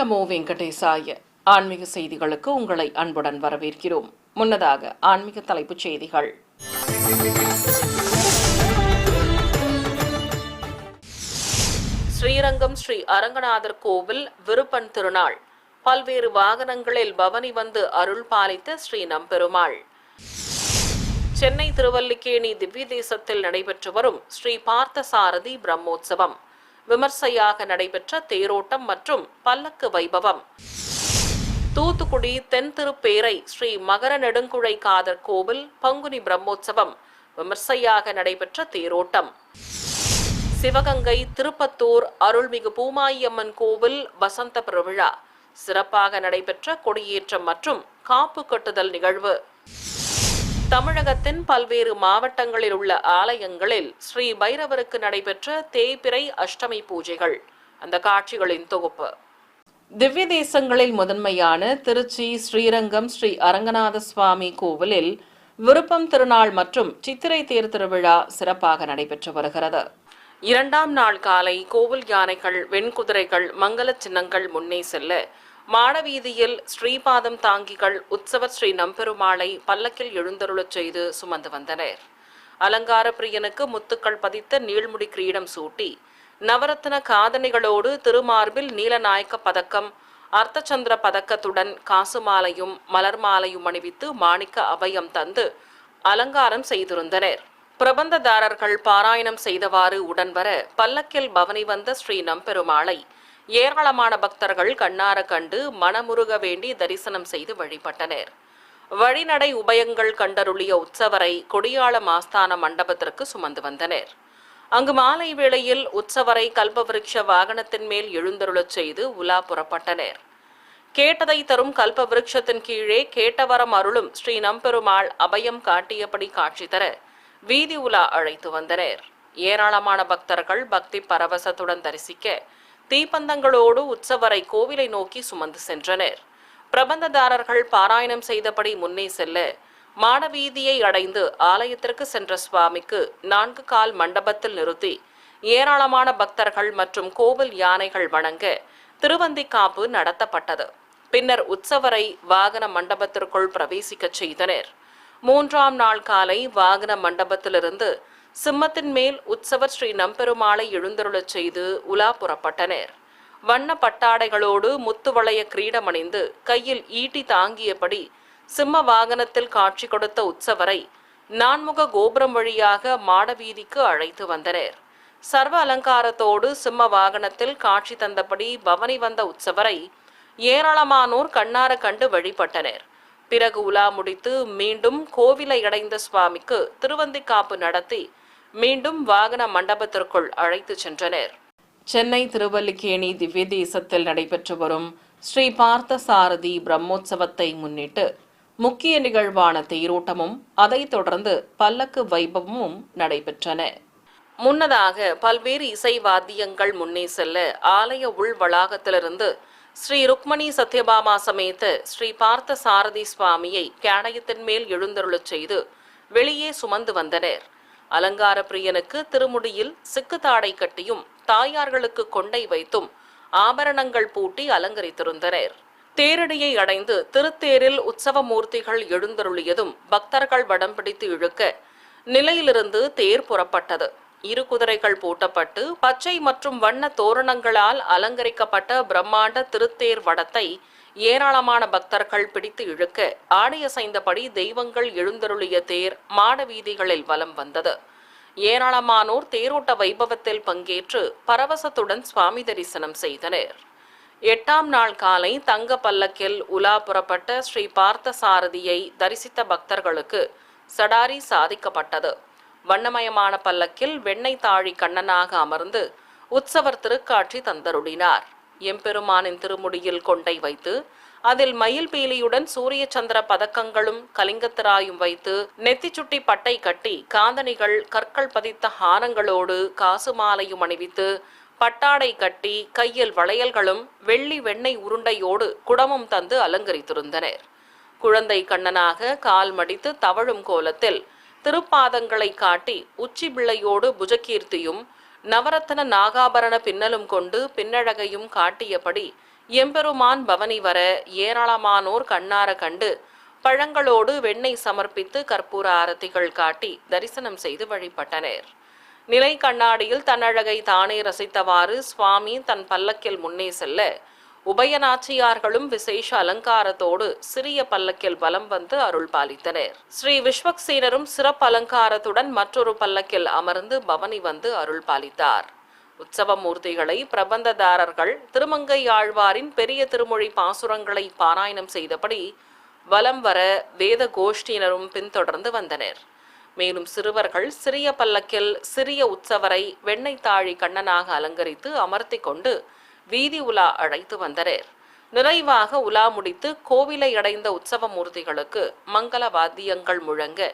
நமோ வெங்கடேசாய. ஆன்மீக செய்திகளுக்கு உங்களை அன்புடன் வரவேற்கிறோம். முன்னதாக ஆன்மீக தலைப்புச் செய்திகள். ஸ்ரீரங்கம் ஸ்ரீ அரங்கநாதர் கோவில் விருப்பன் திருநாள். பல்வேறு வாகனங்களில் பவனி வந்து அருள் பாலித்த ஸ்ரீ நம்பெருமாள். சென்னை திருவல்லிக்கேணி திவ்ய தேசத்தில் நடைபெற்று வரும் ஸ்ரீ பார்த்தசாரதி பிரம்மோற்சவம். விமர்சையாக நடைபெற்ற தேரோட்டம் மற்றும் பல்லக்கு வைபவம். தூத்துக்குடி தென் திருப்பேரை ஸ்ரீ மகர நெடுங்குழை காதர் கோவில் பங்குனி பிரம்மோற்சவம். விமர்சையாக நடைபெற்ற தேரோட்டம். சிவகங்கை திருப்பத்தூர் அருள்மிகு பூமாயம்மன் கோவில் வசந்த பெருவிழா. சிறப்பாக நடைபெற்ற கொடியேற்றம் மற்றும் காப்பு கட்டுதல் நிகழ்வு. தமிழகத்தின் பல்வேறு மாவட்டங்களில் உள்ள ஆலயங்களில் ஸ்ரீ பைரவருக்கு நடைபெற்ற தேய்பிறை அஷ்டமி பூஜைகள். அந்த காட்சிகளின் தொகுப்பு. திவ்ய தேசங்களில் முதன்மையான திருச்சி ஸ்ரீரங்கம் ஸ்ரீ அரங்கநாத சுவாமி கோவிலில் விருப்பம் திருநாள் மற்றும் சித்திரை தேர் திருவிழா சிறப்பாக நடைபெற்று வருகிறது. இரண்டாம் நாள் காலை கோவில் யானைகள், வெண்குதிரைகள், மங்கள சின்னங்கள் முன்னே செல்ல மாடவீதியில் ஸ்ரீபாதம் தாங்கிகள் உற்சவர் ஸ்ரீ நம்பெருமாளை பல்லக்கில் எழுந்தருளச் செய்து சுமந்து வந்தனர். அலங்கார பிரியனுக்கு முத்துக்கள் பதித்த நீள்முடி கிரீடம் சூட்டி நவரத்ன காதணிகளோடு திருமார்பில் நீலநாயக்க பதக்கம், அர்த்தச்சந்திர பதக்கத்துடன் காசு மாலையும் மலர் மாலையும் அணிவித்து மாணிக்க அபயம் தந்து அலங்காரம் செய்திருந்தனர். பிரபந்ததாரர்கள் பாராயணம் செய்தவாறு உடன்வர பல்லக்கில் பவனி வந்த ஸ்ரீ நம்பெருமாளை ஏராளமான பக்தர்கள் கண்ணார கண்டு மனமுருக வேண்டி தரிசனம் செய்து வழிபட்டனர். வழிநடை உபயங்கள் கண்டருளிய உற்சவரை கொடியாள ஆஸ்தான மண்டபத்திற்கு சுமந்து வந்தனர். அங்கு மாலை வேளையில் உற்சவரை கல்பவிருட்ச வாகனத்தின் மேல் எழுந்தருளச் செய்து உலா புறப்பட்டனர். கேட்டதை தரும் கல்பவிருட்சத்தின் கீழே கேட்டவரம் அருளும் ஸ்ரீ நம்பெருமாள் அபயம் காட்டியபடி காட்சி தர வீதி உலா அழைத்து வந்தனர். ஏராளமான பக்தர்கள் பக்தி பரவசத்துடன் தரிசிக்க தீப்பந்தங்களோடு உற்சவரை கோவிலை நோக்கி சுமந்து சென்றனர். பிரபந்ததாரர்கள் பாராயணம் செய்தபடி முன்னே செல்ல மாடவீதியை அடைந்து ஆலயத்திற்கு சென்ற சுவாமிக்கு 4 கால் மண்டபத்தில் நிறுத்தி ஏராளமான பக்தர்கள் மற்றும் கோவில் யானைகள் வணங்க திருவந்திக்காப்பு நடத்தப்பட்டது. பின்னர் உற்சவரை வாகன மண்டபத்திற்குள் பிரவேசிக்க செய்தனர். 3ஆம் நாள் காலை வாகன மண்டபத்திலிருந்து சிம்மத்தின் மேல் உற்சவர் ஸ்ரீ நம்பெருமாளை எழுந்தருளச் செய்து உலா புறப்பட்டனர். வண்ண பட்டாடைகளோடு முத்துவளைய கிரீடமணிந்து கையில் ஈட்டி தாங்கியபடி சிம்ம வாகனத்தில் காட்சி கொடுத்த உற்சவரை 4முக கோபுரம் வழியாக மாடவீதிக்கு அழைத்து வந்தனர். சர்வ அலங்காரத்தோடு சிம்ம வாகனத்தில் காட்சி தந்தபடி பவனி வந்த உற்சவரை ஏராளமானோர் கண்ணார கண்டு வழிபட்டனர். பிறகு உலா முடித்து மீண்டும் கோவிலை அடைந்த சுவாமிக்கு திருவந்திக்காப்பு நடத்தி மீண்டும் வாகன மண்டபத்திற்குள் அழைத்து சென்றனர். சென்னை திருவல்லிக்கேணி திவ்ய தேசத்தில் நடைபெற்று வரும் ஸ்ரீ பார்த்தசாரதி பிரம்மோற்சவத்தை முன்னிட்டு முக்கிய நிகழ்வான தேரோட்டமும் அதைத் தொடர்ந்து பல்லக்கு வைபவமும் நடைபெற்றன. முன்னதாக பல்வேறு இசை வாத்தியங்கள் முன்னே செல்ல ஆலய உள் வளாகத்திலிருந்து ஸ்ரீ ருக்மணி சத்யபாமா சமேத ஸ்ரீ பார்த்த சாரதி சுவாமியை கேடயத்தின் மேல் எழுந்தருளச் செய்து வெளியே சுமந்து வந்தனர். அலங்கார பிரியனுக்கு திருமுடியில் சிக்கு தாடை கட்டியும் தாயார்களுக்கு கொண்டை வைத்தும் ஆபரணங்கள் பூட்டி அலங்கரித்திருந்தனர். தேரடியை அடைந்து திருத்தேரில் உற்சவ மூர்த்திகள் எழுந்தருளியதும் பக்தர்கள் வடம் பிடித்து இழுக்க நிலையிலிருந்து தேர் புறப்பட்டது. 2 குதிரைகள் பூட்டப்பட்டு பச்சை மற்றும் வண்ண தோரணங்களால் அலங்கரிக்கப்பட்ட பிரம்மாண்ட திருத்தேர் வடத்தை ஏராளமான பக்தர்கள் பிடித்து இழுக்க ஆடையசைந்தபடி தெய்வங்கள் எழுந்தருளிய தேர் மாட வீதிகளில் வலம் வந்தது. ஏராளமானோர் தேரோட்ட வைபவத்தில் பங்கேற்று பரவசத்துடன் சுவாமி தரிசனம் செய்தனர். 8ஆம் நாள் காலை தங்க பல்லக்கில் உலா புறப்பட்ட ஸ்ரீ பார்த்த சாரதியை தரிசித்த பக்தர்களுக்கு சடாரி சாதிக்கப்பட்டது. வண்ணமயமான பல்லக்கில் வெண்ணெய் தாழி கண்ணனாக அமர்ந்து உற்சவர் திருக்காட்சி தந்தருளினார். எம்பெருமானின் திருமுடியில் கொண்டை வைத்து அதில் மயில் பீலியுடன் சூரிய சந்திர பதக்கங்களும் கலிங்கத்திராயும் வைத்து நெத்தி சுட்டி பட்டை கட்டி காந்தணிகள் கற்கள் பதித்த ஹாரங்களோடு காசு மாலையும் அணிவித்து பட்டாடை கட்டி கையில் வளையல்களும் வெள்ளி வெண்ணெய் உருண்டையோடு குடமும் தந்து அலங்கரித்திருந்தனர். குழந்தை கண்ணனாக கால் மடித்து தவழும் கோலத்தில் திருப்பாதங்களை காட்டி உச்சி பிள்ளையோடு புஜகீர்த்தியும் நவரத்தன நாகாபரண பின்னலும் கொண்டு பின்னழகையும் காட்டியபடி எம்பெருமான் பவனி வர ஏராளமானோர் கண்ணார கண்டு பழங்களோடு வெண்ணெய் சமர்ப்பித்து கற்பூர ஆரத்திகள் காட்டி தரிசனம் செய்து வழிபட்டனர். நிலை கண்ணாடியில் தன்னழகை தானே ரசித்தவாறு சுவாமி தன் பல்லக்கில் முன்னே செல்ல உபயநாச்சியார்களும் விசேஷ அலங்காரத்தோடு சிறிய பல்லக்கில் வலம் வந்து அருள் பாலித்தனர். ஸ்ரீ விஸ்வக்சேனரும் சிறப்பு அலங்காரத்துடன் மற்றொரு பல்லக்கில் அமர்ந்து பவனி வந்து அருள் பாலித்தார். உற்சவ மூர்த்திகளை பிரபந்ததாரர்கள் திருமங்கை ஆழ்வாரின் பெரிய திருமொழி பாசுரங்களை பாராயணம் செய்தபடி வலம் வர வேத கோஷ்டியினரும் பின்தொடர்ந்து வந்தனர். மேலும் சிறுவர்கள் சிறிய பல்லக்கில் சிறிய உற்சவரை வெண்ணெய் தாழி கண்ணனாக அலங்கரித்து அமர்த்தி கொண்டு வீதி உலா அழைத்து வந்தனர். நிறைவாக உலா முடித்து கோவிலை அடைந்த உற்சவ மூர்த்திகளுக்கு மங்கள வாத்தியங்கள் முழங்க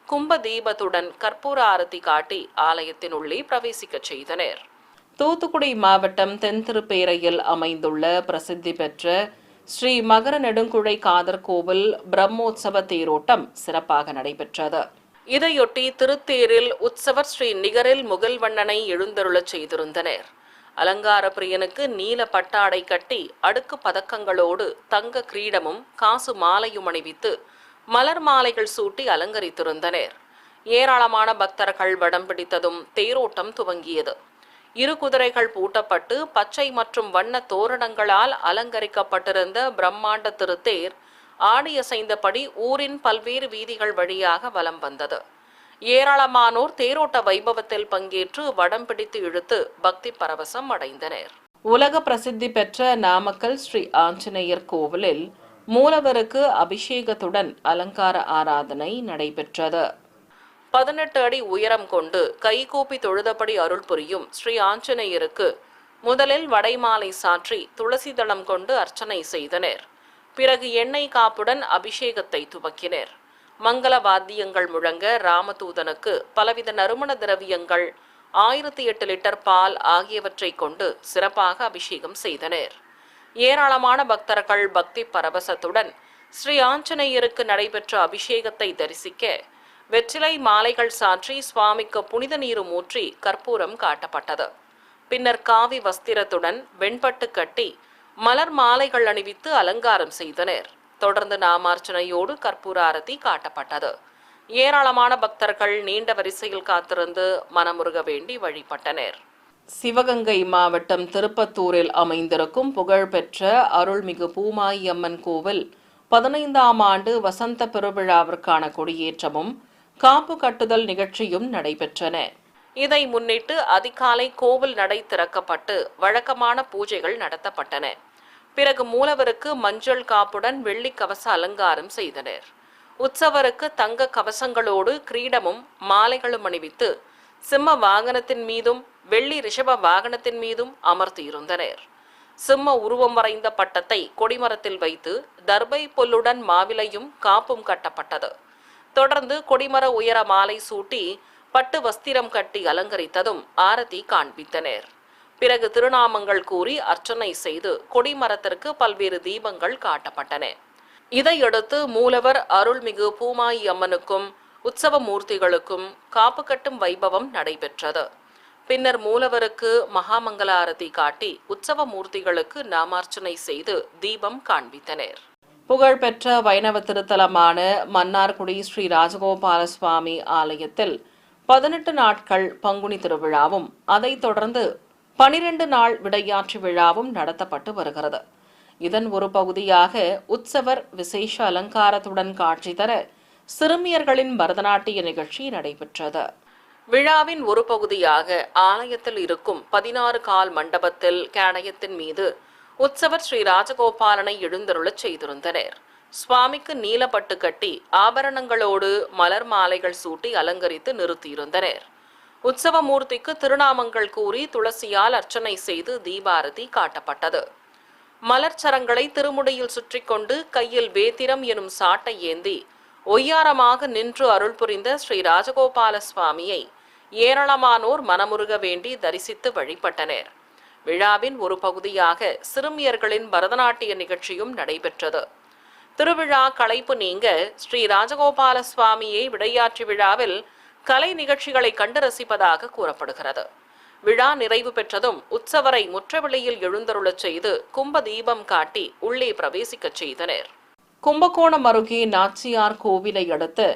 கும்ப தீபத்துடன் கற்பூர ஆரத்தி காட்டி ஆலயத்தின் உள்ளே பிரவேசிக்க செய்தனர். தூத்துக்குடி மாவட்டம் தென்திருப்பேரையில் அமைந்துள்ள பிரசித்தி பெற்ற ஸ்ரீ மகர நெடுங்குழை காதர் கோவில் பிரம்மோற்சவ தேரோட்டம் சிறப்பாக நடைபெற்றது. இதையொட்டி திருத்தேரில் உற்சவர் ஸ்ரீ நிகரில் முகில்வண்ணனை எழுந்தருளச் செய்திருந்தனர். அலங்கார பிரியனுக்கு நீல பட்டாடை கட்டி அடுக்கு பதக்கங்களோடு தங்க கிரீடமும் காசு மாலையும் அணிவித்து மலர் மாலைகள் சூட்டி அலங்கரித்திருந்தனர். ஏராளமான பக்தர்கள் வடம் பிடித்ததும் தேரோட்டம் துவங்கியது. இரு குதிரைகள் பூட்டப்பட்டு பச்சை மற்றும் வண்ண தோரணங்களால் அலங்கரிக்கப்பட்டிருந்த பிரம்மாண்ட திருத்தேர் ஆடியசைந்தபடி ஊரின் பல்வேறு வீதிகள் வழியாக வலம் வந்தது. ஏராளமானோர் தேரோட்ட வைபவத்தில் பங்கேற்று வடம் பிடித்து இழுத்து பக்தி பரவசம் அடைந்தனர். உலக பிரசித்தி பெற்ற நாமக்கல் ஸ்ரீ ஆஞ்சநேயர் கோவிலில் மூலவருக்கு அபிஷேகத்துடன் அலங்கார ஆராதனை நடைபெற்றது. 18 அடி உயரம் கொண்டு கைகூப்பி தொழுதபடி அருள் புரியும் ஸ்ரீ ஆஞ்சநேயருக்கு முதலில் வடைமாலை சாற்றி துளசி தளம் கொண்டு அர்ச்சனை செய்தனர். பிறகு எண்ணெய் காப்புடன் அபிஷேகத்தை துவக்கினர். மங்கள வாத்தியங்கள் முழங்க ராமதூதனுக்கு பலவித நறுமண திரவியங்கள் 1008 லிட்டர் பால் ஆகியவற்றை கொண்டு சிறப்பாக அபிஷேகம் செய்தனர். ஏராளமான பக்தர்கள் பக்தி பரவசத்துடன் ஸ்ரீ ஆஞ்சநேயருக்கு நடைபெற்ற அபிஷேகத்தை தரிசிக்க வெற்றிலை மாலைகள் சாற்றி சுவாமிக்கு புனித நீரும் ஊற்றி கற்பூரம் காட்டப்பட்டது. பின்னர் காவி வஸ்திரத்துடன் வெண்பட்டு கட்டி மலர் மாலைகள் அணிவித்து அலங்காரம் செய்தனர். தொடர்ந்து நாமார்ச்சனையோடு கற்பூர ஆரத்தி காட்டப்பட்டது. ஏராளமான பக்தர்கள் நீண்ட வரிசையில் காத்திருந்து மனமுருக வேண்டி வழிபட்டனர். சிவகங்கை மாவட்டம் திருப்பத்தூரில் அமைந்திருக்கும் புகழ்பெற்ற அருள்மிகு பூமாயி அம்மன் கோவில் 15ஆம் ஆண்டு வசந்த பெருவிழாவிற்கான கொடியேற்றமும் காப்பு கட்டுதல் நிகழ்ச்சியும் நடைபெற்றன. இதை முன்னிட்டு அதிகாலை கோவில் நடை திறக்கப்பட்டு வழக்கமான பூஜைகள் நடத்தப்பட்டன. பிறகு மூலவருக்கு மஞ்சள் காப்புடன் வெள்ளி கவச அலங்காரம் செய்தனர். உற்சவருக்கு தங்க கவசங்களோடு கிரீடமும் மாலைகளும் அணிவித்து சிம்ம வாகனத்தின் மீதும் வெள்ளி ரிஷப வாகனத்தின் மீதும் அமர்த்தியிருந்தனர். சிம்ம உருவம் வரைந்த பட்டத்தை கொடிமரத்தில் வைத்து தர்பை புல்லுடன் மாவிலையும் காப்பும் கட்டப்பட்டது. தொடர்ந்து கொடிமர உயர மாலை சூட்டி பட்டு வஸ்திரம் கட்டி அலங்கரித்ததும் ஆரத்தி காண்பித்தனர். பிறகு திருநாமங்கள் கூறி அர்ச்சனை செய்து கொடிமரத்திற்கு பல்வேறு தீபங்கள் காட்டப்பட்டன. இதையடுத்து மூலவர் அருள்மிகு பூமாயி அம்மனுக்கும் உற்சவ மூர்த்திகளுக்கும் காப்பு கட்டும் வைபவம் நடைபெற்றது. பின்னர் மூலவருக்கு மகாமங்கல ஆரத்தி காட்டி உற்சவ மூர்த்திகளுக்கு நாமார்ச்சனை செய்து தீபம் காண்பித்தனர். புகழ்பெற்ற வைணவ திருத்தலமான மன்னார்குடி ஸ்ரீ ராஜகோபால சுவாமி ஆலயத்தில் 18 நாட்கள் பங்குனி திருவிழாவும் அதைத் தொடர்ந்து 12 நாள் விடையாற்று விழாவும் நடத்தப்பட்டு வருகிறது. இதன் ஒரு பகுதியாக உற்சவர் விசேஷ அலங்காரத்துடன் காட்சி தர சிறுமியர்களின் பரதநாட்டிய நிகழ்ச்சி நடைபெற்றது. விழாவின் ஒரு பகுதியாக ஆலயத்தில் இருக்கும் 16 கால் மண்டபத்தில் கேடயத்தின் மீது உற்சவர் ஸ்ரீ ராஜகோபாலனை எழுந்தருளச் செய்திருந்தனர். சுவாமிக்கு நீலப்பட்டு கட்டி ஆபரணங்களோடு மலர் மாலைகள் சூட்டி அலங்கரித்து நிறுத்தியிருந்தனர். உற்சவ மூர்த்திக்கு திருநாமங்கள் கூறி துளசியால் அர்ச்சனை செய்து தீபாரதி காட்டப்பட்டது. மலர்ச்சரங்களை திருமுடியில் சுற்றி கொண்டு கையில் வேத்திரம் எனும் சாட்டை ஏந்தி ஒய்யாரமாக நின்று அருள் புரிந்த ஸ்ரீ ராஜகோபால சுவாமியை ஏராளமானோர் மனமுருக வேண்டி தரிசித்து வழிபட்டனர். விழாவின் ஒரு பகுதியாக சிறுமியர்களின் பரதநாட்டிய நிகழ்ச்சியும் நடைபெற்றது. திருவிழா களைப்பு நீங்க ஸ்ரீ ராஜகோபால சுவாமியை விடையாற்றி விழாவில் கலை நிகழ்ச்சிகளை கண்டு ரசிப்பதாக கூறப்படுகிறது. விழா நிறைவு பெற்றதும் உற்சவரை முற்றவெளியில் எழுந்தருளச் செய்து கும்ப தீபம் காட்டி உள்ளே பிரவேசிக்கச் செய்தனர். கும்பகோணம் அருகே நாச்சியார் கோவிலை அடுத்து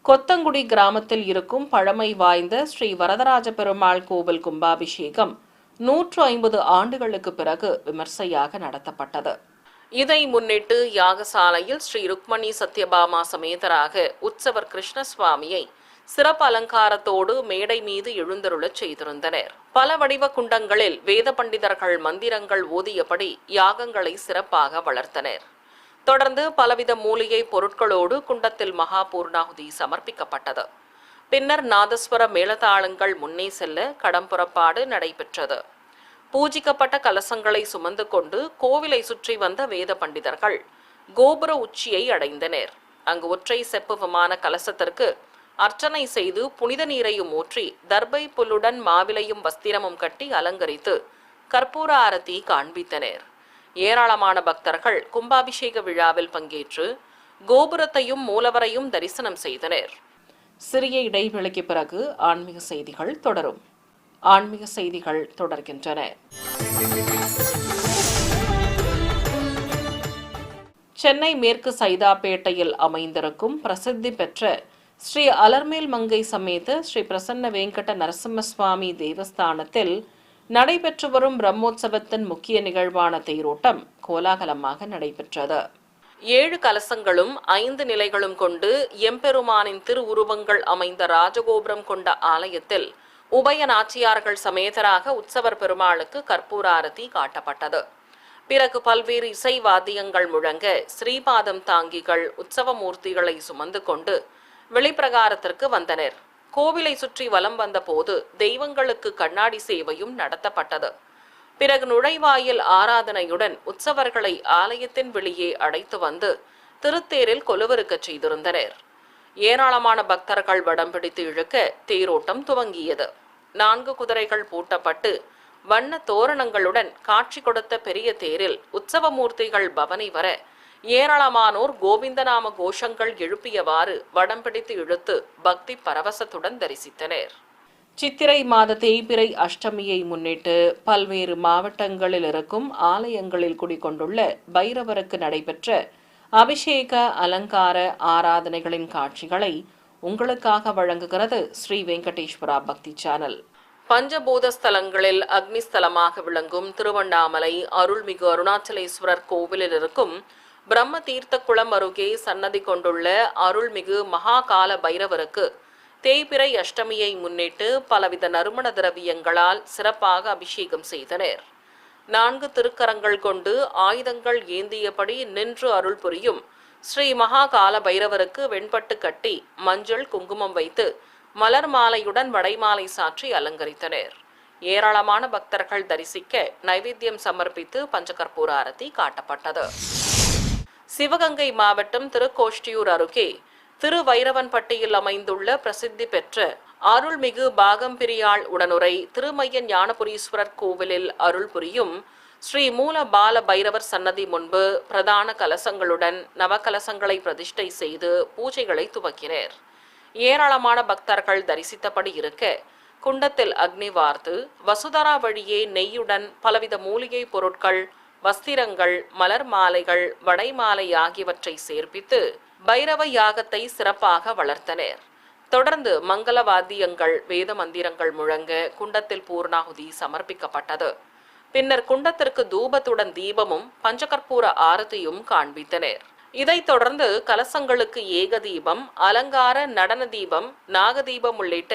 கொத்தங்குடி கிராமத்தில் இருக்கும் பழமை வாய்ந்த ஸ்ரீ வரதராஜ பெருமாள் கோவில் கும்பாபிஷேகம் 150 ஆண்டுகளுக்கு பிறகு விமர்சையாக நடத்தப்பட்டது. இதை முன்னிட்டு யாகசாலையில் ஸ்ரீ ருக்மணி சத்யபாமா சமேதராக உற்சவர் கிருஷ்ணசுவாமியை சிறப்பு அலங்காரத்தோடு மேடை மீது எழுந்தருளச் செய்திருந்தனர். பல வடிவ குண்டங்களில் வேத பண்டிதர்கள் மந்திரங்கள் ஓதியபடி யாகங்களை சிறப்பாக வளர்த்தனர். தொடர்ந்து பலவித மூலிகை பொருட்களோடு குண்டத்தில் மகா பூர்ணாகுதி சமர்ப்பிக்கப்பட்டது. பின்னர் நாதஸ்வர மேளதாளங்கள் முன்னே செல்ல கடம்புறப்பாடு நடைபெற்றது. பூஜிக்கப்பட்ட கலசங்களை சுமந்து கொண்டு கோவிலை சுற்றி வந்த வேத பண்டிதர்கள் கோபுர உச்சியை அடைந்தனர். அங்கு ஒற்றை செப்பு விமான கலசத்திற்கு அர்ச்சனை செய்து புனித நீரையும் ஊற்றி தர்பை புல்லுடன் மாவிலையும் வஸ்திரமும் கட்டி அலங்கரித்து கற்பூர ஆரத்தி காண்பித்தனர். ஏராளமான பக்தர்கள் கும்பாபிஷேக விழாவில் பங்கேற்று கோபுரத்தையும் மூலவரையும் தரிசனம் செய்தனர். சிறிய இடைவெளிக்கு பிறகு ஆன்மீக செய்திகள் தொடரும். ஆன்மீக செய்திகள் தொடர்கின்றன. சென்னை மேற்கு சைதாப்பேட்டையில் அமைந்திருக்கும் பிரசித்தி பெற்ற ஸ்ரீ அலர்மேல் மங்கை சமேத ஸ்ரீ பிரசன்ன வெங்கட நரசிம்மசுவாமி தேவஸ்தானத்தில் நடைபெற்று வரும் பிரம்மோற்சவத்தின் முக்கிய நிகழ்வான தேரோட்டம் கோலாகலமாக நடைபெற்றது. 7 கலசங்களும் 5 நிலைகளும் கொண்டு எம்பெருமானின் திருவுருவங்கள் அமைந்த ராஜகோபுரம் கொண்ட ஆலயத்தில் உபய நாச்சியார்கள் சமேதராக உற்சவர் பெருமாளுக்கு கற்பூராரதி காட்டப்பட்டது. பிறகு பல்வேறு இசை வாத்தியங்கள் முழங்க ஸ்ரீபாதம் தாங்கிகள் உற்சவ மூர்த்திகளை சுமந்து கொண்டு வெளிப்பிரகாரத்திற்கு வந்தனர். கோவிலை சுற்றி வலம் வந்த போது தெய்வங்களுக்கு கண்ணாடி சேவையும் நடத்தப்பட்டது. பிறகு நுழைவாயில் ஆராதனையுடன் உற்சவர்களை ஆலயத்தின் வெளியே அழைத்து வந்து திருத்தேரில் கொலுவிருக்கச் செய்திருந்தனர். ஏராளமான பக்தர்கள் வடம் பிடித்து இழுக்க தேரோட்டம் துவங்கியது. 4 குதிரைகள் பூட்டப்பட்டு வண்ண தோரணங்களுடன் காட்சி கொடுத்த பெரிய தேரில் உற்சவ மூர்த்திகள் பவனி வர ஏராளமானோர் கோவிந்தநாம கோஷங்கள் எழுப்பியவாறு வடம் பிடித்து இழுத்து பக்தி பரவசத்துடன் தரிசித்தனர். சித்திரை மாத தேய்பிறை அஷ்டமியை முன்னிட்டு பல்வேறு மாவட்டங்களில் இருக்கும் ஆலயங்களில் குடிகொண்டுள்ள பைரவருக்கு நடைபெற்ற அபிஷேக அலங்கார ஆராதனைகளின் காட்சிகளை உங்களுக்காக வழங்குகிறது ஸ்ரீ வெங்கடேஸ்வரா பக்தி சேனல். பஞ்சபூத ஸ்தலங்களில் அக்னிஸ்தலமாக விளங்கும் திருவண்ணாமலை அருள்மிகு அருணாச்சலேஸ்வரர் கோவிலில் இருக்கும் பிரம்ம தீர்த்த குளம் அருகே சன்னதி கொண்டுள்ள அருள்மிகு மகாகால பைரவருக்கு தேய்பிறை அஷ்டமியை முன்னிட்டு பலவித நறுமண திரவியங்களால் சிறப்பாக அபிஷேகம் செய்தனர். 4 திருக்கரங்கள் கொண்டு ஆயுதங்கள் ஏந்தியபடி நின்று அருள் புரியும் ஸ்ரீ மகாகால பைரவருக்கு வெண்பட்டு கட்டி மஞ்சள் குங்குமம் வைத்து மலர் மாலையுடன் வடைமாலை சாற்றி அலங்கரித்தனர். ஏராளமான பக்தர்கள் தரிசிக்க நைவேத்தியம் சமர்ப்பித்து பஞ்சகற்பூர ஆரத்தி காட்டப்பட்டது. சிவகங்கை மாவட்டம் திருக்கோஷ்டியூர் அருகே திருவைரவன்பட்டியில் அமைந்துள்ள பிரசித்தி பெற்ற அருள்மிகு பாகம்பிரியாள் உடனுரை திருமைய ஞானபுரீஸ்வரர் கோவிலில் அருள் புரியும் ஸ்ரீ மூல பால பைரவர் சன்னதி முன்பு பிரதான கலசங்களுடன் நவகலசங்களை பிரதிஷ்டை செய்து பூஜைகளை துவக்கினர். ஏராளமான பக்தர்கள் தரிசித்தபடி இருக்க குண்டத்தில் அக்னி வார்த்து வசுதரா வழியே நெய்யுடன் பலவித மூலிகை பொருட்கள், வஸ்திரங்கள், மலர் மாலைகள், வடை மாலை ஆகியவற்றை சேர்ப்பித்து பைரவ யாகத்தை சிறப்பாக வளர்த்தனர். தொடர்ந்து மங்கள வாத்தியங்கள், வேத மந்திரங்கள் முழங்க குண்டத்தில் பூர்ணாகுதி சமர்ப்பிக்கப்பட்டது. பின்னர் குண்டத்திற்கு தூபத்துடன் தீபமும் பஞ்சகற்பூர ஆரத்தியும் காண்பித்தனர். இதைத் தொடர்ந்து கலசங்களுக்கு ஏக தீபம், அலங்கார நடன தீபம், நாகதீபம் உள்ளிட்ட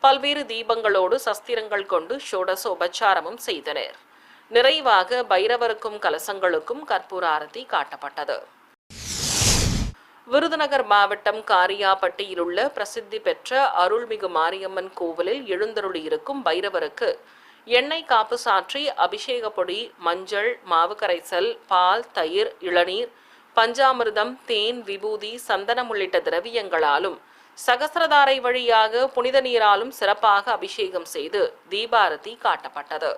பல்வேறு தீபங்களோடு சஸ்திரங்கள் கொண்டு ஷோடசோபச்சாரமும் செய்தனர். நிறைவாக பைரவருக்கும் கலசங்களுக்கும் கற்பூர ஆரத்தி காட்டப்பட்டது. விருதுநகர் மாவட்டம் காரியாபட்டியில் உள்ள பிரசித்தி பெற்ற அருள்மிகு மாரியம்மன் கோவிலில் எழுந்தருளியிருக்கும் பைரவருக்கு எண்ணெய் காப்பு சாற்றி அபிஷேக பொடி, மஞ்சள், மாவு கரைசல், பால், தயிர், இளநீர், பஞ்சாமிர்தம், தேன், விபூதி, சந்தனம் உள்ளிட்ட திரவியங்களாலும் சகசிரதாரை வழியாக புனித நீராலும் சிறப்பாக அபிஷேகம் செய்து தீபாரதி காட்டப்பட்டது.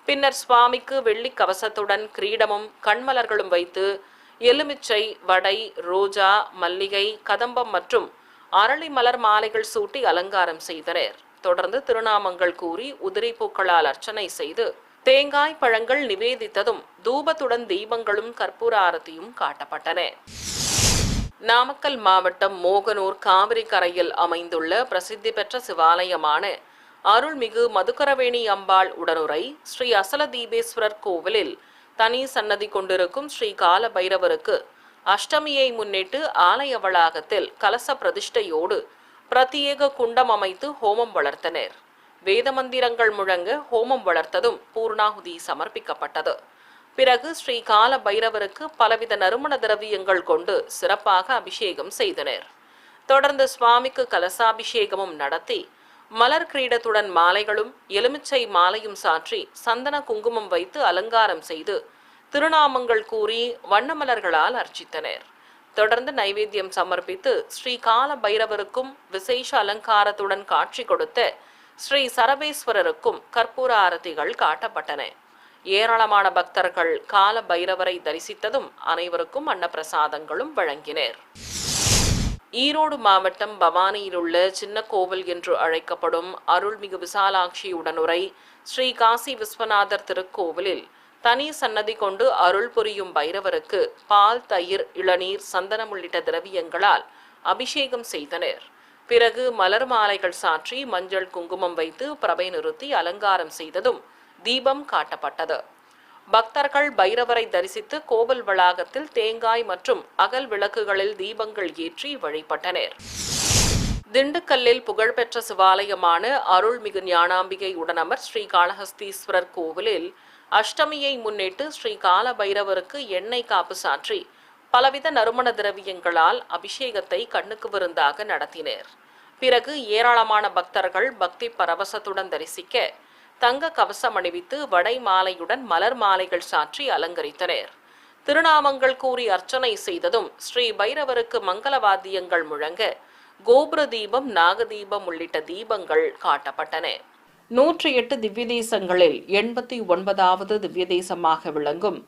பின்னர் சுவாமிக்கு வெள்ளி கவசத்துடன் கிரீடமும் கண்மலர்களும் வைத்து எலுமிச்சை, வடை, ரோஜா, மல்லிகை, கதம்பம் மற்றும் அரளி மலர் மாலைகள் சூட்டி அலங்காரம் செய்தனர். தொடர்ந்து திருநாமங்கள் கூறி உதிரி பூக்களால் அர்ச்சனை செய்து தேங்காய் பழங்கள் நிவேதித்ததும் தூபத்துடன் தீபங்களும் கற்பூர ஆரத்தியும் காட்டப்பட்டன. நாமக்கல் மாவட்டம் மோகனூர் காவிரி கரையில் அமைந்துள்ள பிரசித்தி பெற்ற சிவாலயமான அருள்மிகு மதுக்கரவேணி அம்பாள் உடனுரை ஸ்ரீ அசல தீபேஸ்வரர் கோவிலில் தனி சன்னதி கொண்டிருக்கும் ஸ்ரீ கால பைரவருக்கு அஷ்டமியை முன்னிட்டு ஆலய வளாகத்தில் கலச பிரதிஷ்டையோடு பிரத்யேக குண்டம் அமைத்து ஹோமம் வளர்த்தனர். வேத மந்திரங்கள் முழங்க ஹோமம் வளர்த்ததும் பூர்ணாகுதி சமர்ப்பிக்கப்பட்டது. பிறகு ஸ்ரீ கால பைரவருக்கு பலவித நறுமண திரவியங்கள் கொண்டு சிறப்பாக அபிஷேகம் செய்தனர். தொடர்ந்து சுவாமிக்கு கலசாபிஷேகமும் நடத்தி மலர் கிரீடத்துடன் மாலைகளும் எலுமிச்சை மாலையும் சாற்றி சந்தன குங்குமம் வைத்து அலங்காரம் செய்து திருநாமங்கள் கூறி வண்ணமலர்களால் அர்ச்சித்தனர். தொடர்ந்து நைவேத்தியம் சமர்ப்பித்து ஸ்ரீ கால பைரவருக்கும் விசேஷ அலங்காரத்துடன் காட்சி கொடுத்த ஸ்ரீ சரபேஸ்வரருக்கும் கற்பூர ஆரத்திகள் காட்டப்பட்டன. ஏராளமான பக்தர்கள் கால பைரவரை தரிசித்ததும் அனைவருக்கும் அன்னப்பிரசாதங்களும் வழங்கினர். ஈரோடு மாவட்டம் பவானியில் உள்ள சின்ன கோவில் என்று அழைக்கப்படும் அருள்மிகு விசாலாட்சி உடனுரை ஸ்ரீ காசி விஸ்வநாதர் திருக்கோவிலில் தனி சன்னதி கொண்டு அருள் புரியும் பைரவருக்கு பால், தயிர், இளநீர், சந்தனம் உள்ளிட்ட திரவியங்களால் அபிஷேகம் செய்தனர். பிறகு மலர் மாலைகள் சாற்றி மஞ்சள் குங்குமம் வைத்து பிரபை நிறுத்தி அலங்காரம் செய்ததும் தீபம் காட்டப்பட்டது. பக்தர்கள் பைரவரை தரிசித்து கோவில் வளாகத்தில் தேங்காய் மற்றும் அகல் விளக்குகளில் தீபங்கள் ஏற்றி வழிபட்டனர். திண்டுக்கல்லில் புகழ்பெற்ற சிவாலயமான அருள்மிகு ஞானாம்பிகை உடனமர் ஸ்ரீ காளஹஸ்தீஸ்வரர் கோவிலில் அஷ்டமியை முன்னிட்டு ஸ்ரீ கால பைரவருக்கு எண்ணெய் காப்பு சாற்றி பலவித நறுமண திரவியங்களால் அபிஷேகத்தை கண்ணுக்கு விருந்தாக நடத்தினர். பிறகு ஏராளமான பக்தர்கள் பக்தி பரவசத்துடன் தரிசிக்க தங்க கவசம் அணிவித்து வடை மாலையுடன் மலர் மாலைகள் சாற்றி அலங்கரித்தனர். திருநாமங்கள் கூறி அர்ச்சனை செய்ததும் ஸ்ரீ பைரவருக்கு மங்களவாத்தியங்கள் முழங்க கோபுர தீபம், நாகதீபம் உள்ளிட்ட தீபங்கள் காட்டப்பட்டன. 108 திவ்ய தேசங்களில் 89வது திவ்ய தேசமாக விளங்கும்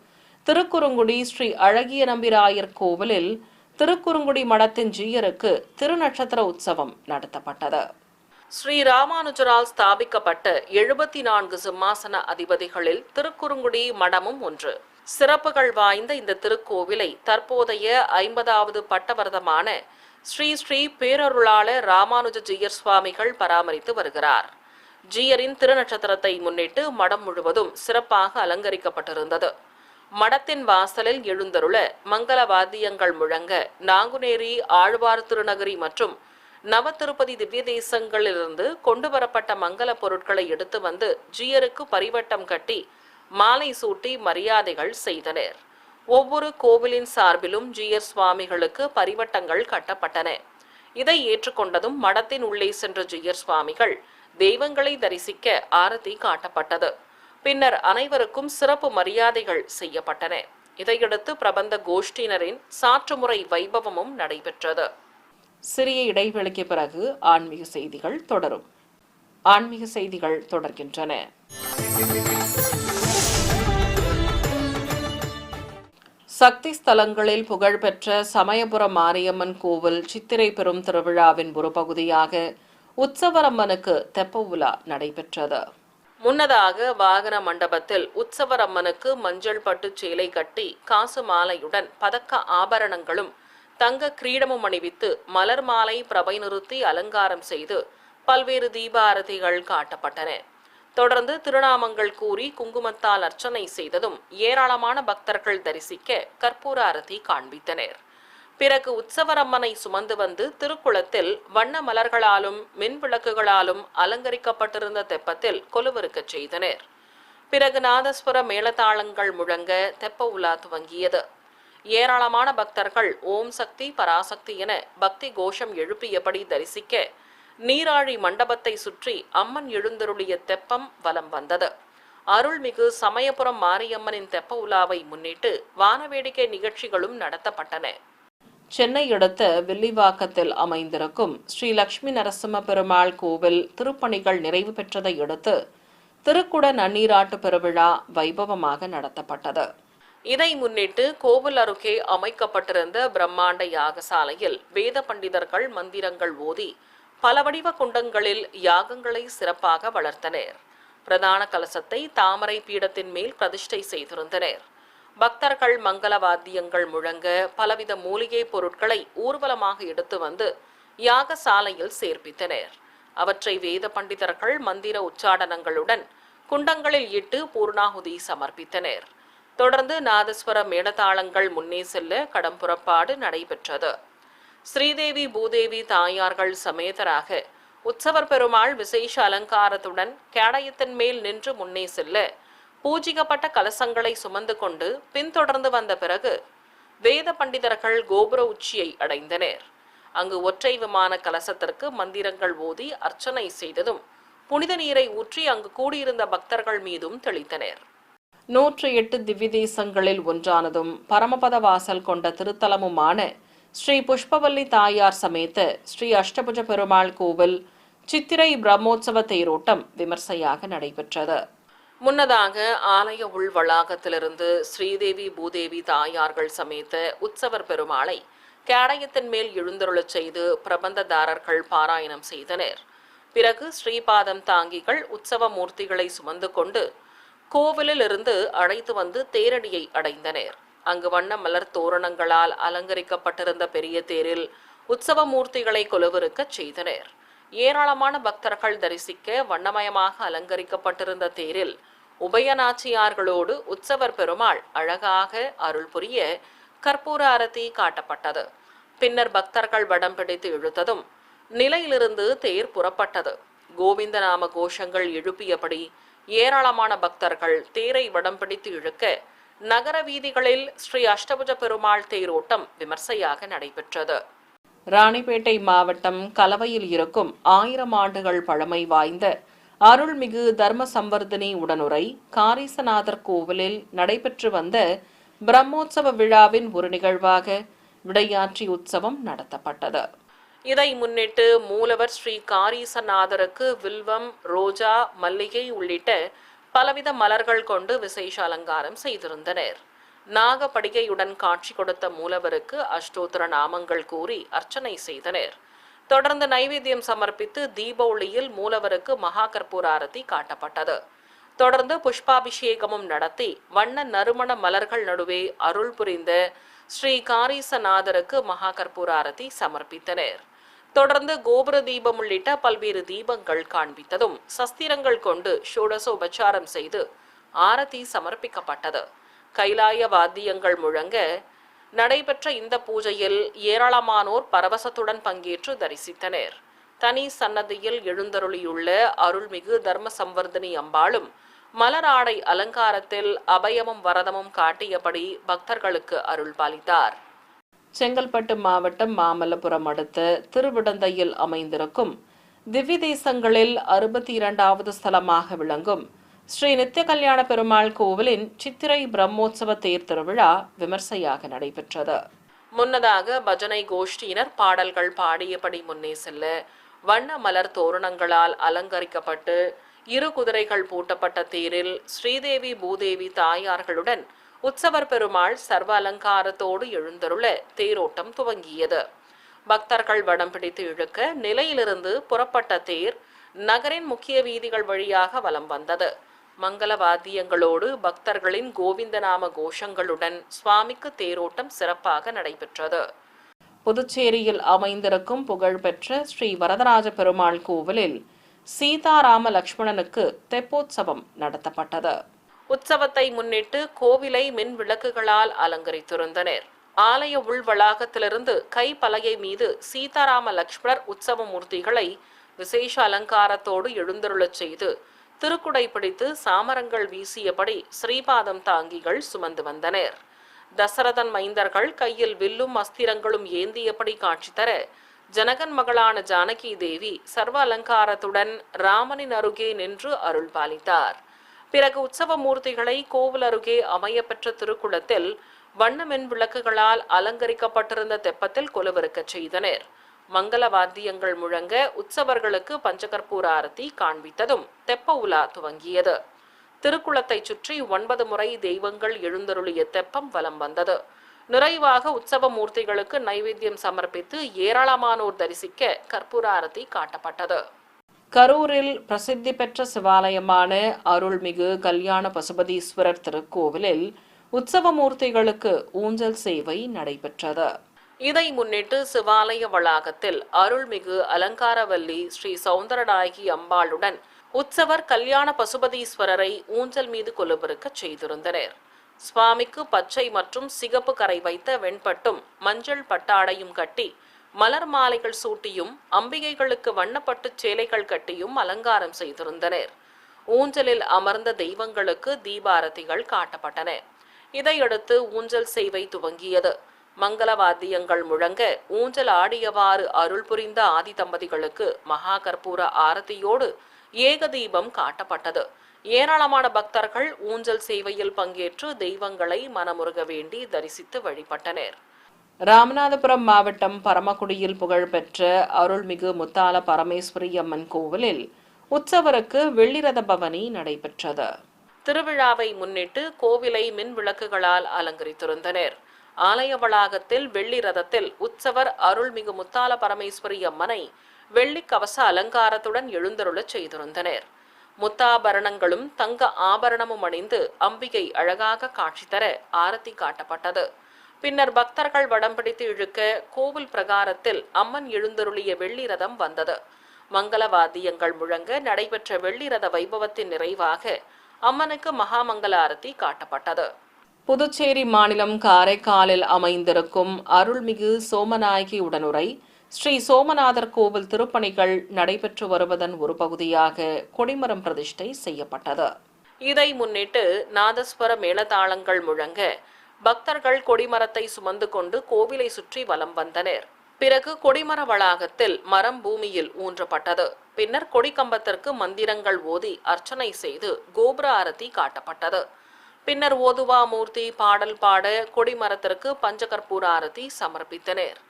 திருக்குறுங்குடி ஸ்ரீ அழகிய நம்பிராயர் கோவிலில் திருக்குறுங்குடி மடத்தின் ஜீயருக்கு திருநட்சத்திர உற்சவம் நடத்தப்பட்டது. ஸ்ரீ ராமானுஜரால் ஸ்தாபிக்கப்பட்ட 74 சிம்மாசன அதிபதிகளில் திருக்குறுங்குடி மடமும் ஒன்று. சிறப்புகள் வாய்ந்த இந்த திருக்கோவிலை தற்போதைய 50வது பட்டவர்தமான ஸ்ரீ ஸ்ரீ பேரருளாளர் ராமானுஜ ஜீயர் சுவாமிகள் பராமரித்து வருகிறார். ஜீயரின் திருநட்சத்திரத்தை முன்னிட்டு மடம் முழுவதும் சிறப்பாக அலங்கரிக்கப்பட்டிருந்தது. மடத்தின் வாசலில் எழுந்தருள மங்கள வாத்தியங்கள் முழங்க நாங்குநேரி, ஆழ்வார் திருநகரி மற்றும் நவ திருப்பதி திவ்ய தேசங்களிலிருந்து கொண்டு வரப்பட்ட மங்கள பொருட்களை எடுத்து வந்து ஜீயருக்கு பரிவட்டம் கட்டி மாலை சூட்டி மரியாதைகள் செய்தனர். ஒவ்வொரு கோவிலின் சார்பிலும் ஜீயர் சுவாமிகளுக்கு பரிவட்டங்கள் கட்டப்பட்டன. இதை ஏற்றுக்கொண்டதும் மடத்தின் உள்ளே சென்ற ஜீயர் சுவாமிகள் தெய்வங்களை தரிசிக்க ஆரத்தி காட்டப்பட்டது. பின்னர் அனைவருக்கும் சிறப்பு மரியாதைகள் செய்யப்பட்டன. இதையடுத்து பிரபந்த கோஷ்டியினரின் சாற்றுமுறை வைபவமும் நடைபெற்றது. சிறிய இடைவெளிக்கு பிறகு ஆன்மீக செய்திகள் தொடரும். ஆன்மீக செய்திகள் தொடர்கின்றன. சக்தி ஸ்தலங்களில் புகழ்பெற்ற சமயபுரம் மாரியம்மன் கோவில் சித்திரை பெரும் திருவிழாவின் ஒரு பகுதியாக உற்சவரம்மனுக்கு தெப்ப உலா நடைபெற்றது. முன்னதாக வாகன மண்டபத்தில் உற்சவரம்மனுக்கு மஞ்சள் பட்டு சேலை கட்டி காசு மாலையுடன் பதக்க ஆபரணங்களும் தங்க கிரீடமும் அணிவித்து மலர் மாலை பிரபை நிறுத்தி அலங்காரம் செய்து பல்வேறு தீபாரதிகள் காட்டப்பட்டன. தொடர்ந்து திருநாமங்கள் கூறி குங்குமத்தால் அர்ச்சனை செய்ததும் ஏராளமான பக்தர்கள் தரிசிக்க கற்பூர ஆரத்தி காண்பித்தனர். பிறகு உற்சவரம்மனை சுமந்து வந்து திருக்குளத்தில் வண்ண மலர்களாலும் மின் விளக்குகளாலும் அலங்கரிக்கப்பட்டிருந்த தெப்பத்தில் கொலுவிருக்கச் செய்தனர். பிறகு நாதஸ்வர மேளதாளங்கள் முழங்க தெப்ப உலா துவங்கியது. ஏராளமான பக்தர்கள் ஓம் சக்தி பராசக்தி என பக்தி கோஷம் எழுப்பியபடி தரிசிக்க நீராழி மண்டபத்தை சுற்றி அம்மன் எழுந்தருளிய தெப்பம் வலம் வந்தது. அருள்மிகு சமயபுரம் மாரியம்மனின் தெப்ப உலாவை முன்னிட்டு வானவேடிக்கை நிகழ்ச்சிகளும் நடத்தப்பட்டன. சென்னை அடுத்த வில்லிவாக்கத்தில் அமைந்திருக்கும் ஸ்ரீ லட்சுமி நரசிம்ம பெருமாள் கோவில் திருப்பணிகள் நிறைவு பெற்றதை அடுத்து திருக்குட நன்னீராட்டு பெருவிழா வைபவமாக நடத்தப்பட்டது. இதை முன்னிட்டு கோவில் அருகே அமைக்கப்பட்டிருந்த பிரம்மாண்ட யாகசாலையில் வேத பண்டிதர்கள் மந்திரங்கள் ஓதி பல வடிவ குண்டங்களில் யாகங்களை சிறப்பாக வளர்த்தனர். பிரதான கலசத்தை தாமரை பீடத்தின் மேல் பிரதிஷ்டை செய்திருந்தனர். பக்தர்கள் மங்கள வாத்தியங்கள் முழங்க பலவித மூலிகை பொருட்களை ஊர்வலமாக எடுத்து வந்து யாகசாலையில் சேர்ப்பித்தனர். அவற்றை வேத பண்டிதர்கள் மந்திர உச்சாடனங்களுடன் குண்டங்களில் இட்டு பூர்ணாகுதி சமர்ப்பித்தனர். தொடர்ந்து நாதஸ்வர மேளதாளங்கள் முன்னே செல்ல கடம்புறப்பாடு நடைபெற்றது. ஸ்ரீதேவி பூதேவி தாயார்கள் சமேதராக உற்சவர் பெருமாள் விசேஷ அலங்காரத்துடன் கேடயத்தின் மேல் நின்று முன்னே செல்ல பூஜிக்கப்பட்ட கலசங்களை சுமந்து கொண்டு பின்தொடர்ந்து வந்த பிறகு வேத பண்டிதர்கள் கோபுர உச்சியை அடைந்தனர். அங்கு ஒற்றை விமான கலசத்திற்கு மந்திரங்கள் ஓதி அர்ச்சனை செய்ததும் புனித நீரை ஊற்றி அங்கு கூடியிருந்த பக்தர்கள் மீதும் தெளித்தனர். 108 திவ்ய தேசங்களில் ஒன்றானதும் பரமபத வாசல் கொண்ட திருத்தலமுமான ஸ்ரீ புஷ்பவல்லி தாயார் சமேத ஸ்ரீ அஷ்டபுஜ பெருமாள் கோவில் சித்திரை பிரம்மோற்சவ தேரோட்டம் விமர்சையாக நடைபெற்றது. முன்னதாக ஆலய உள் வளாகத்திலிருந்து ஸ்ரீதேவி பூதேவி தாயார்கள் சமேத உற்சவர் பெருமாளை கேடயத்தின் மேல் எழுந்தருளச் செய்து பிரபந்ததாரர்கள் பாராயணம் செய்தனர். பிறகு ஸ்ரீபாதம் தாங்கிகள் உற்சவ மூர்த்திகளை சுமந்து கொண்டு கோவிலில் இருந்து அழைத்து வந்து தேரடியை அடைந்தனர். அங்கு வண்ண மலர் தோரணங்களால் அலங்கரிக்கப்பட்டிருந்த பெரிய தேரில் உற்சவ மூர்த்திகளை கொலுவிருக்கச் செய்தனர். ஏராளமான பக்தர்கள் தரிசிக்க வண்ணமயமாக அலங்கரிக்கப்பட்டிருந்த தேரில் உபயநாச்சியார்களோடு உற்சவர் பெருமாள் அழகாக அருள் புரிய கற்பூர அரத்தி காட்டப்பட்டது. பின்னர் பக்தர்கள் வடம் பிடித்து இழுத்ததும் நிலையிலிருந்து தேர் புறப்பட்டது. கோவிந்த நாம கோஷங்கள் எழுப்பியபடி ஏராளமான பக்தர்கள் தேரை வடம் பிடித்து இழுக்க நகர வீதிகளில் ஸ்ரீ அஷ்டபுஜ பெருமாள் தேரோட்டம் விமர்சையாக நடைபெற்றது. ராணிப்பேட்டை மாவட்டம் கலவையில் இருக்கும் 1000 ஆண்டுகள் பழமை வாய்ந்த அருள்மிகு தர்ம சம்வர்தினி உடனுரை காரீசநாதர் கோவிலில் நடைபெற்று வந்த பிரம்மோற்சவ விழாவின் ஒரு நிகழ்வாக விடையாற்றி உற்சவம் நடத்தப்பட்டது. இதை முன்னிட்டு மூலவர் ஸ்ரீ காரீசநாதருக்கு வில்வம், ரோஜா, மல்லிகை உள்ளிட்ட பலவித மலர்கள் கொண்டு விசேஷ அலங்காரம் செய்திருந்தனர். நாகப்படிகையுடன் காட்சி கொடுத்த மூலவருக்கு அஷ்டோத்திர நாமங்கள் கூறி அர்ச்சனை செய்தனர். தொடர்ந்து நைவேத்தியம் சமர்ப்பித்து தீப ஒளியில் மூலவருக்கு மகா கற்பூர ஆரத்தி காட்டப்பட்டது. தொடர்ந்து புஷ்பாபிஷேகமும் நடத்தி வண்ண நறுமண மலர்கள் நடுவே அருள் புரிந்த ஸ்ரீ காரீசநாதருக்கு மகா கற்பூர ஆரத்தி சமர்ப்பித்தனர். தொடர்ந்து கோபுர தீபம் உள்ளிட்ட பல்வேறு தீபங்கள் காண்பித்ததும் சஸ்திரங்கள் கொண்டு ஷோடசோபச்சாரம் செய்து ஆரத்தி சமர்ப்பிக்கப்பட்டது. கைலாய வாத்தியங்கள் முழங்க நடைபெற்ற இந்த பூஜையில் ஏராளமானோர் பரவசத்துடன் பங்கேற்று தரிசித்தனர். தனி சன்னதியில் எழுந்தருளியுள்ள அருள்மிகு தர்ம சம்வர்தினி அம்பாளும் மலர் ஆடை அலங்காரத்தில் அபயமும் வரதமும் காட்டியபடி பக்தர்களுக்கு அருள் பாலித்தார். செங்கல்பட்டு மாவட்டம் மாமல்லபுரம் அடுத்த திருவிடந்தையில் அமைந்திருக்கும் திவ்ய தேசங்களில் 62வது ஸ்தலமாக விளங்கும் ஸ்ரீ நித்திய கல்யாண பெருமாள் கோவிலின் சித்திரை பிரம்மோற்சவ தேர் திருவிழா விமர்சையாக நடைபெற்றது. முன்னதாக பஜனை கோஷ்டியினர் பாடல்கள் பாடியபடி முன்னே செல்ல வண்ண மலர் தோரணங்களால் அலங்கரிக்கப்பட்டு 2 குதிரைகள் பூட்டப்பட்ட தேரில் ஸ்ரீதேவி பூதேவி தாயார்களுடன் உற்சவர் பெருமாள் சர்வ அலங்காரத்தோடு எழுந்தருள தேரோட்டம் துவங்கியது. பக்தர்கள் வடம் பிடித்து இழுக்க நிலையிலிருந்து புறப்பட்ட தேர் நகரின் முக்கிய வீதிகள் வழியாக வலம் வந்தது. மங்கள வாத்தியங்களோடு பக்தர்களின் கோவிந்த நாம கோஷங்களுடன் சுவாமிக்கு தேரோட்டம் சிறப்பாக நடைபெற்றது. புதுச்சேரியில் அமைந்திருக்கும் புகழ்பெற்ற ஸ்ரீ வரதராஜ பெருமாள் கோவிலில் சீதாராம லக்ஷ்மணனுக்கு தெப்போற்சவம் நடத்தப்பட்டது. உற்சவத்தை முன்னிட்டு கோவிலை மின் விளக்குகளால் அலங்கரித்திருந்தனர். ஆலய உள் வளாகத்திலிருந்து கைப்பலகை மீது சீதாராம லக்ஷ்மணர் உற்சவ மூர்த்திகளை விசேஷ அலங்காரத்தோடு எழுந்தருளச் செய்து திருக்குடை பிடித்து சாமரங்கள் வீசியபடி ஸ்ரீபாதம் தாங்கிகள் சுமந்து வந்தனர். தசரதன் மைந்தர்கள் கையில் வில்லும் அஸ்திரங்களும் ஏந்தியபடி காட்சி தர ஜனகன் மகளான ஜானகி தேவி சர்வ அலங்காரத்துடன் ராமனின் அருகே நின்று அருள் பாலித்தார். பிறகு உற்சவ மூர்த்திகளை கோவில் அருகே அமையப்பெற்ற திருக்குளத்தில் வண்ண மின் விளக்குகளால் அலங்கரிக்கப்பட்டிருந்த தெப்பத்தில் கொலுவிருக்கச் செய்தனர். மங்கள வாத்தியங்கள் முழங்க உற்சவர்களுக்கு பஞ்சகற்பூர ஆரத்தி காண்பித்ததும் தெப்ப உலா துவங்கியது. திருக்குளத்தை சுற்றி 9 முறை தெய்வங்கள் எழுந்தருளிய தெப்பம் வலம் வந்தது. நிறைவாக உற்சவ மூர்த்திகளுக்கு நைவேத்தியம் சமர்ப்பித்து ஏராளமானோர் தரிசிக்க கற்பூர ஆரத்தி காட்டப்பட்டது. கரூரில் பிரசித்தி பெற்ற சிவாலயமான அருள்மிகு கல்யாண பசுபதீஸ்வரர் திருக்கோவிலில் உற்சவ மூர்த்திகளுக்கு ஊஞ்சல் சேவை நடைபெற்றது. இதை முன்னிட்டு சிவாலய வளாகத்தில் அருள்மிகு அலங்காரவல்லி ஸ்ரீ சௌந்தரநாயகி அம்பாளுடன் உற்சவர் கல்யாண பசுபதீஸ்வரரை ஊஞ்சல் மீது கொலுவிருக்க செய்திருந்தனர். சுவாமிக்கு பச்சை மற்றும் சிகப்பு கரை வைத்த வெண்பட்டும் மஞ்சள் பட்டாடையும் கட்டி மலர் மாலைகள் சூட்டியும் அம்பிகைகளுக்கு வண்ணப்பட்டு சேலைகள் கட்டியும் அலங்காரம் செய்திருந்தனர். ஊஞ்சலில் அமர்ந்த தெய்வங்களுக்கு தீபாரதிகள் காட்டப்பட்டன. இதையடுத்து ஊஞ்சல் சேவை துவங்கியது. மங்களவாத்தியங்கள் முழங்க ஊஞ்சல் ஆடியவாறு அருள் புரிந்த ஆதி தம்பதிகளுக்கு மகா கற்பூர ஆரத்தியோடு ஏக தீபம் காட்டப்பட்டது. ஏராளமான பக்தர்கள் ஊஞ்சல் சேவையில் பங்கேற்று தெய்வங்களை மனமுருக வேண்டி தரிசித்து வழிபட்டனர். ராமநாதபுரம் மாவட்டம் பரமக்குடியில் புகழ்பெற்ற அருள்மிகு முத்தால பரமேஸ்வரி அம்மன் கோவிலில் உற்சவருக்கு வெள்ளிரத பவனி நடைபெற்றது. திருவிழாவை முன்னிட்டு கோவிலை மின் விளக்குகளால் அலங்கரித்திருந்தனர். ஆலய வளாகத்தில் வெள்ளி ரதத்தில் உற்சவர் அருள்மிகு முத்தால பரமேஸ்வரி அம்மனை வெள்ளி கவச அலங்காரத்துடன் எழுந்தருளச் செய்திருந்தனர். முத்தாபரணங்களும் தங்க ஆபரணமும் அணிந்து அம்பிகை அழகாக காட்சி தர ஆரத்தி காட்டப்பட்டது. பின்னர் பக்தர்கள் வடம் பிடித்து இழுக்க கோவில் பிரகாரத்தில் அம்மன் எழுந்தருளிய வெள்ளி ரதம் வந்தது. மங்களவாத்தியங்கள் முழங்க நடைபெற்ற வெள்ளி ரத வைபவத்தின் நிறைவாக அம்மனுக்கு மகாமங்கல ஆரத்தி காட்டப்பட்டது. புதுச்சேரி மாநிலம் காரைக்காலில் அமைந்திருக்கும் அருள்மிகு சோமநாயகி உடனுரை ஸ்ரீ சோமநாதர் கோவில் திருப்பணிகள் நடைபெற்று வருவதன் ஒரு பகுதியாக கொடிமரம் பிரதிஷ்டை செய்யப்பட்டது. இதை முன்னிட்டு நாதஸ்வர மேளதாளங்கள் முழங்க பக்தர்கள் கொடிமரத்தை சுமந்து கொண்டு கோவிலை சுற்றி வலம் வந்தனர். பிறகு கொடிமர வளாகத்தில் மரம் பூமியில் ஊன்றப்பட்டது. பின்னர் கொடிக்கம்பத்திற்கு மந்திரங்கள் ஓதி அர்ச்சனை செய்து கோபுர ஆரத்தி காட்டப்பட்டது. பின்னர் ஓதுவா மூர்த்தி பாடல் பாட கொடிமரத்திற்கு பஞ்சகற்பூர ஆரத்தி சமர்ப்பித்தனர்.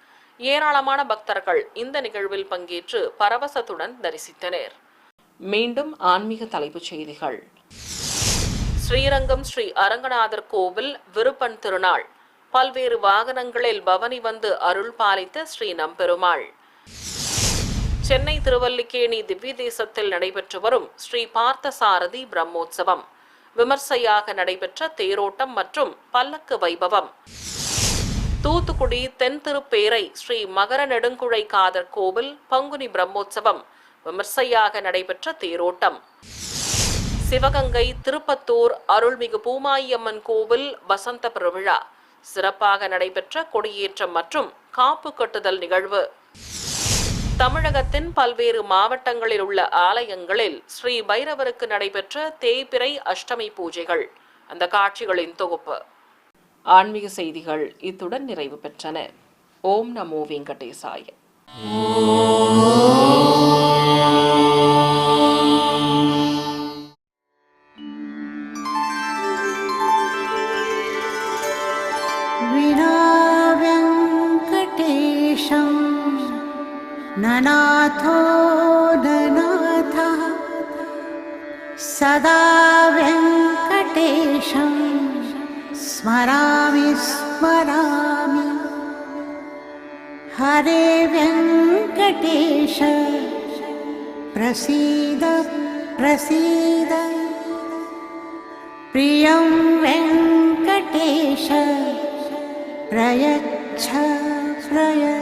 ஏராளமான பக்தர்கள் இந்த நிகழ்வில் பங்கேற்று பரவசத்துடன் தரிசித்தனர். மீண்டும் ஆன்மீக தலைப்புச் செய்திகள். ஸ்ரீரங்கம் ஸ்ரீ அரங்கநாதர் கோவில் விருப்பன் திருநாள். பல்வேறு வாகனங்களில் பவனி வந்து அருள் பாலித்த ஸ்ரீ நம்பெருமாள். சென்னை திருவல்லிக்கேணி திவ்ய தேசத்தில் நடைபெற்று வரும் ஸ்ரீ பார்த்தசாரதி பிரம்மோற்சவம். விமர்சையாக நடைபெற்ற தேரோட்டம் மற்றும் பல்லக்கு வைபவம். தூத்துக்குடி தென் திருப்பேரை ஸ்ரீ மகர நெடுங்குழை காதர் கோவில் பங்குனி பிரம்மோற்சவம். விமர்சையாக நடைபெற்ற தேரோட்டம். சிவகங்கை திருப்பத்தூர் அருள்மிகு பூமாயம்மன் கோவில் வசந்த பெருவிழா. சிறப்பாக நடைபெற்ற கொடியேற்றம் மற்றும் காப்பு கட்டுதல் நிகழ்வு. தமிழகத்தின் பல்வேறு மாவட்டங்களில் உள்ள ஆலயங்களில் ஸ்ரீ பைரவருக்கு நடைபெற்ற தேய்பிறை அஷ்டமி பூஜைகள். அந்த காட்சிகளின் தொகுப்பு. ஆன்மீக செய்திகள் இத்துடன் நிறைவு பெற்றன. ஓம் நமோ வெங்கடேசாய. ननाथो ननाथः सदा वेङ्कटेशं स्मरामि स्मरामि. हरे वेङ्कटेश प्रसीद प्रसीद. प्रियं वेङ्कटेश प्रयच्छ प्रयच्छ.